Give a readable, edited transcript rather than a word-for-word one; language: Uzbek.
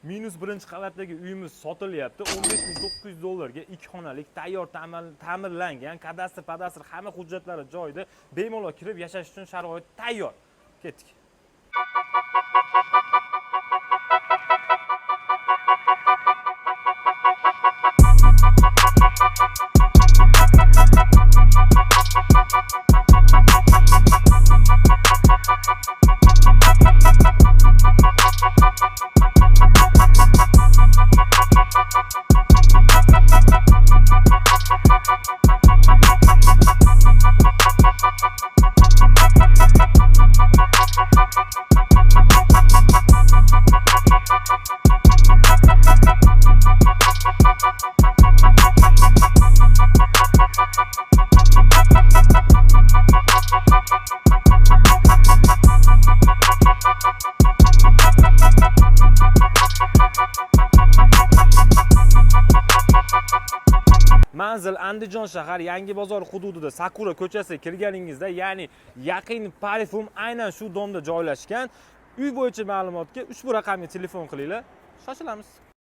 -1 qavatdagi uyimiz sotilyapti. 15.900 dollarga 2 xonalik, tayyor ta'mirlangan, kadastr hamma hujjatlari joyida, bemalol kirib yashash uchun sharoit tayyor. Ketdik. Manzil Andijon shahar Yangi bozor hududida Sakura ko'chasiga kirganingizda, ya'ni yaqin Parfum aynan shu domda joylashgan. Uy bo'yicha ma'lumotga ushbu raqamga telefon qilinglar. Shoshilamiz.